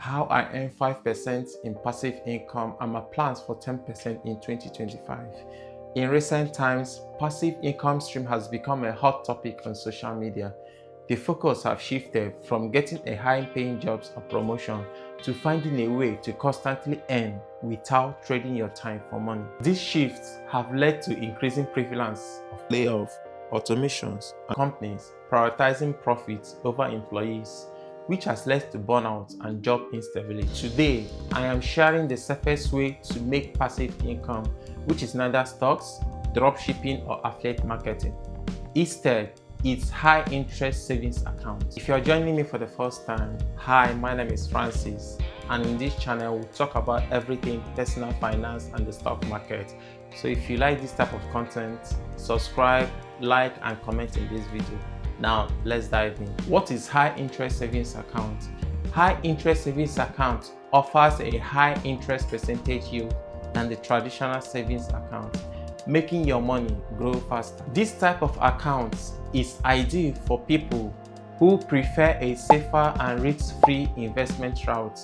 how I earn 5% in passive income and my plans for 10% in 2025. In recent times, passive income stream has become a hot topic on social media. The focus has shifted from getting a high-paying jobs or promotion to finding a way to constantly earn without trading your time for money. These shifts have led to increasing prevalence of layoff, automations, and companies prioritizing profits over employees, which has led to burnout and job instability. Today, I am sharing the safest way to make passive income, which is neither stocks, dropshipping, or affiliate marketing. Instead, it's high interest savings account. If you're joining me for the first time, hi, my name is Francis, and in this channel, we'll talk about everything personal finance and the stock market. So if you like this type of content, subscribe, like, and comment in this video. Now, let's dive in. What is high interest savings account? High interest savings account offers a high interest percentage yield than the traditional savings account, making your money grow faster. This type of account is ideal for people who prefer a safer and risk-free investment route.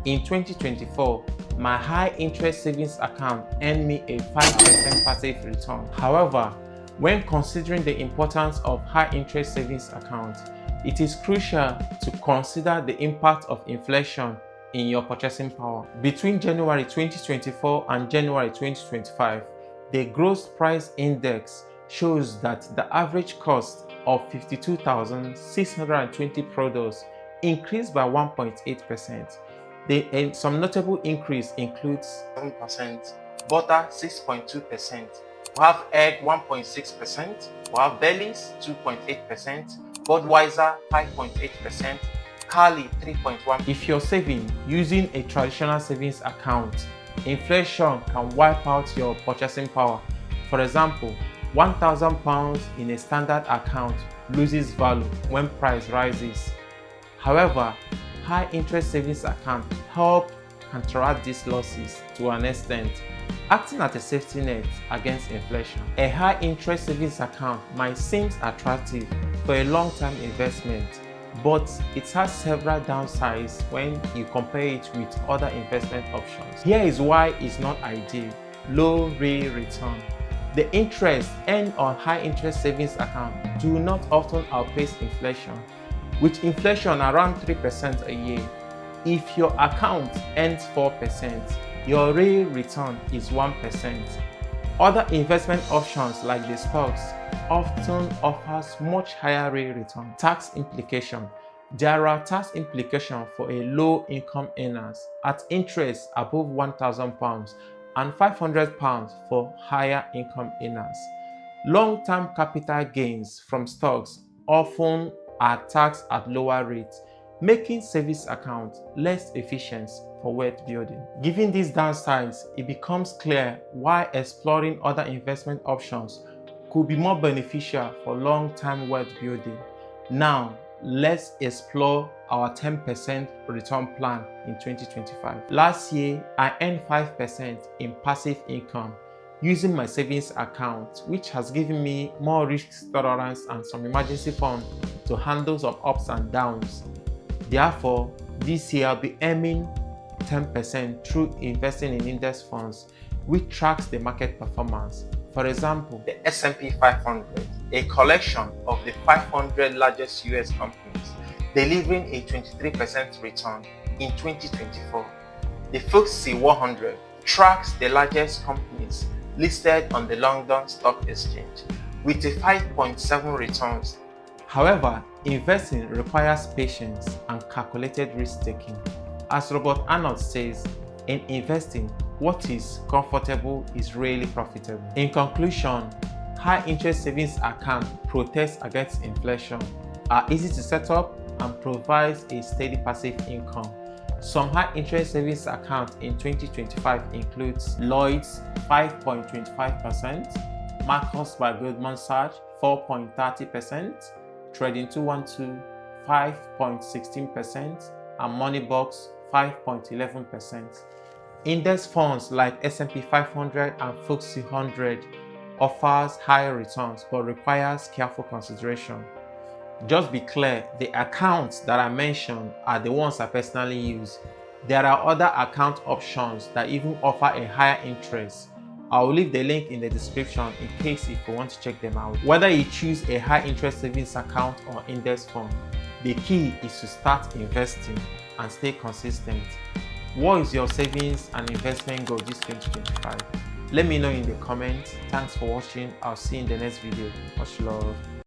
In 2024, my high interest savings account earned me a 5% passive return. However, when considering the importance of high interest savings account, it is crucial to consider the impact of inflation in your purchasing power. Between January 2024 and January 2025, the gross price index shows that the average cost of 52,620 products increased by 1.8%. Some notable increase includes 7%, butter 6.2%, we have egg 1.6%, we have bellies 2.8%, Budweiser 5.8%, Cali 3.1%. If you're saving using a traditional savings account, inflation can wipe out your purchasing power. For example, £1,000 in a standard account loses value when price rises. However, high interest savings account help counteract these losses to an extent, acting as a safety net against inflation. A high interest savings account might seem attractive for a long-term investment, but it has several downsides when you compare it with other investment options. Here is why it's not ideal. Low real return. The interest earned on high interest savings account do not often outpace inflation, with inflation around 3% a year. If your account earns 4%, your real return is 1%. Other investment options like the stocks often offers much higher real return. Tax implication. There are tax implications for a low income earners at interest above £1,000 and £500 for higher income earners. Long-term capital gains from stocks often are taxed at lower rates, making savings accounts less efficient for wealth building. Given these downsides, it becomes clear why exploring other investment options could be more beneficial for long-term wealth building. Now, let's explore our 10% return plan in 2025. Last year, I earned 5% in passive income using my savings account, which has given me more risk tolerance and some emergency fund to handle some ups and downs. Therefore, this year I'll be aiming 10% through investing in index funds, which tracks the market performance. For example, the S&P 500, a collection of the 500 largest US companies, delivering a 23% return in 2024. The FTSE 100 tracks the largest companies listed on the London Stock Exchange with a 5.7 returns. However, investing requires patience and calculated risk-taking. As Robert Arnold says, in investing, what is comfortable is rarely profitable. In conclusion, high interest savings account protects against inflation, are easy to set up, and provides a steady passive income. Some high interest savings account in 2025 includes Lloyd's 5.25%, Marcus by Goldman Sachs 4.30%, Trading 212 5.16%, and Moneybox 5.11%. Index funds like S&P 500 and FTSE 100 offers higher returns but requires careful consideration. Just be clear, the accounts that I mentioned are the ones I personally use. There are other account options that even offer a higher interest. I'll leave the link in the description in case if you want to check them out. Whether you choose a high interest savings account or index fund, the key is to start investing and stay consistent. What is your savings and investment goal this 2025? Let me know in the comments. Thanks for watching. I'll see you in the next video. Much love.